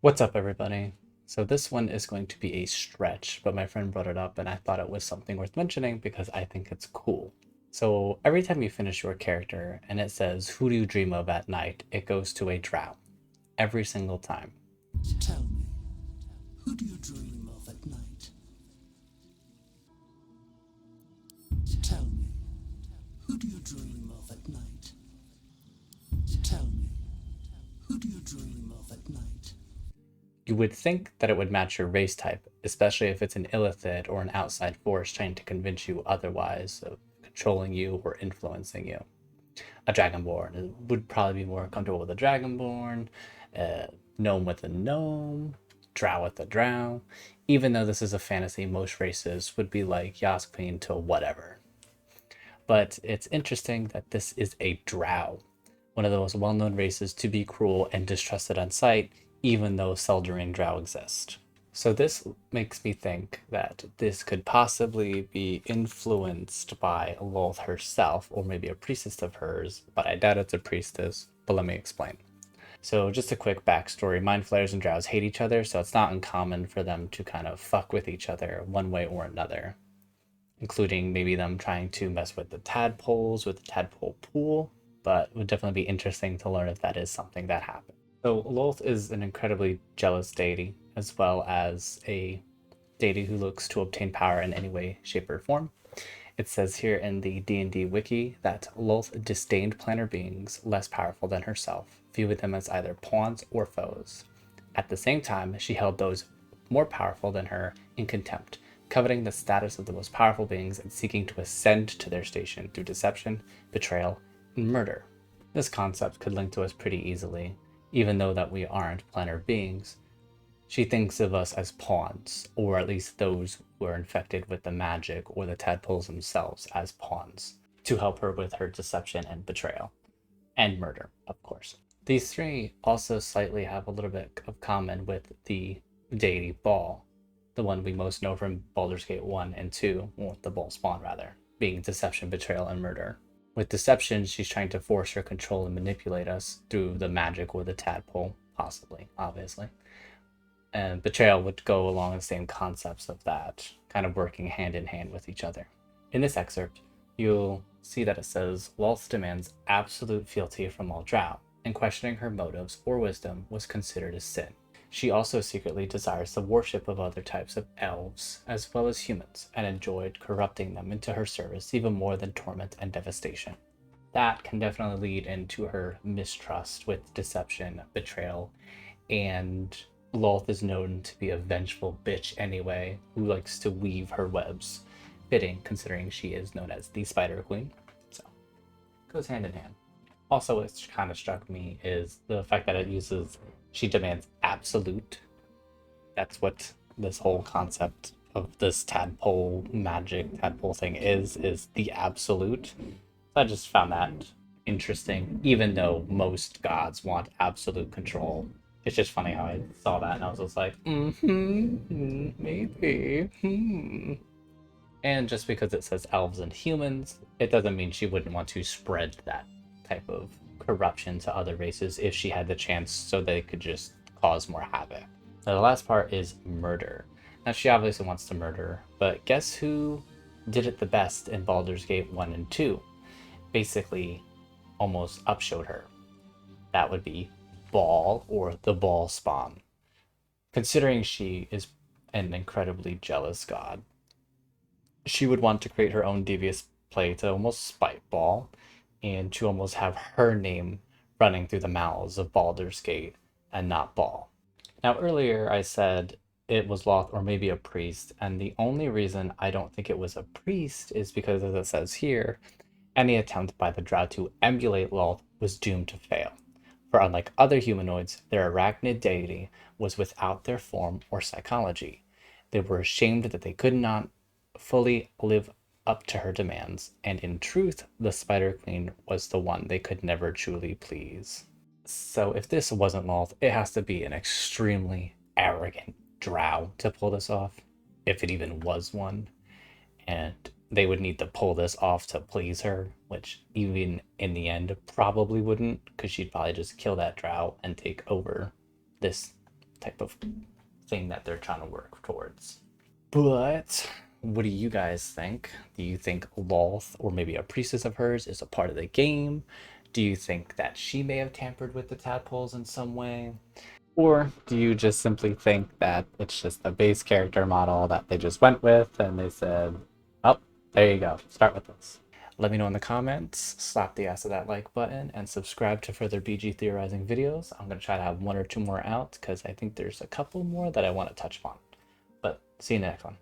What's up, everybody? So this one is going to be a stretch, but my friend brought it up and I thought it was something worth mentioning because I think it's cool. So every time you finish your character and it says, "Who do you dream of at night?" it goes to a drow. Every single time. Tell me, who do you dream of at night? Tell me, who do you dream of at night? Tell me, who do you dream of at night? You would think that it would match your race type, especially if it's an illithid or an outside force trying to convince you otherwise of controlling you or influencing you. A dragonborn would probably be more comfortable with a dragonborn, uh, gnome with a gnome, drow with a drow. Even though this is a fantasy, most races would be like Yas Queen to whatever. But it's interesting that this is a drow, one of the most well known races to be cruel and distrusted on sight, even though Seldarian drow exist. So this makes me think that this could possibly be influenced by Lolth herself, or maybe a priestess of hers, but I doubt it's a priestess, but let me explain. So just a quick backstory, Mind Flayers and Drows hate each other, so it's not uncommon for them to kind of fuck with each other one way or another, including maybe them trying to mess with the tadpoles, with the tadpole pool, but it would definitely be interesting to learn if that is something that happened. So Lolth is an incredibly jealous deity, as well as a deity who looks to obtain power in any way, shape, or form. It says here in the D&D wiki that Lolth disdained planar beings less powerful than herself, viewing them as either pawns or foes. At the same time, she held those more powerful than her in contempt, coveting the status of the most powerful beings and seeking to ascend to their station through deception, betrayal, and murder. This concept could link to us pretty easily, even though that we aren't planar beings. She thinks of us as pawns, or at least those who are infected with the magic or the tadpoles themselves as pawns, to help her with her deception and betrayal. And murder, of course. These three also slightly have a little bit of common with the deity Baal, the one we most know from Baldur's Gate 1 and 2, or the Baal spawn rather, being deception, betrayal, and murder. With deception, she's trying to force or control and manipulate us through the magic or the tadpole, possibly, obviously. And betrayal would go along the same concepts of that, kind of working hand in hand with each other. In this excerpt, you'll see that it says Lolth demands absolute fealty from all drow, and questioning her motives or wisdom was considered a sin. She also secretly desires the worship of other types of elves, as well as humans, and enjoyed corrupting them into her service even more than torment and devastation. That can definitely lead into her mistrust with deception, betrayal, and Lolth is known to be a vengeful bitch anyway, who likes to weave her webs. Fitting, considering she is known as the Spider Queen. So, goes hand in hand. Also, what kind of struck me is the fact that it uses, she demands absolute. That's what this whole concept of this tadpole magic tadpole thing is the absolute. I just found that interesting, even though most gods want absolute control. It's just funny how I saw that and I was just like, maybe. And just because it says elves and humans, it doesn't mean she wouldn't want to spread that type of corruption to other races if she had the chance so they could just cause more havoc. Now, the last part is murder. Now, she obviously wants to murder, but guess who did it the best in Baldur's Gate 1 and 2? Basically, almost upshowed her. That would be Baal, or the Baal spawn. Considering she is an incredibly jealous god, she would want to create her own devious play to almost spite Baal, and to almost have her name running through the mouths of Baldur's Gate and not Baal. Now, earlier I said it was Lolth or maybe a priest, and the only reason I don't think it was a priest is because, as it says here, any attempt by the Drow to emulate Lolth was doomed to fail. For unlike other humanoids, their arachnid deity was without their form or psychology. They were ashamed that they could not fully live up to her demands, and in truth, the Spider Queen was the one they could never truly please. So if this wasn't Lolth, it has to be an extremely arrogant drow to pull this off, if it even was one. And they would need to pull this off to please her, which even in the end probably wouldn't, because she'd probably just kill that drow and take over this type of thing that they're trying to work towards. But what do you guys think? Do you think Lolth, or maybe a priestess of hers, is a part of the game? Do you think that she may have tampered with the tadpoles in some way? Or do you just simply think that it's just a base character model that they just went with and they said, oh, there you go, start with this? Let me know in the comments, slap the ass of that like button, and subscribe to further BG theorizing videos. I'm going to try to have one or two more out because I think there's a couple more that I want to touch upon. But see you in the next one.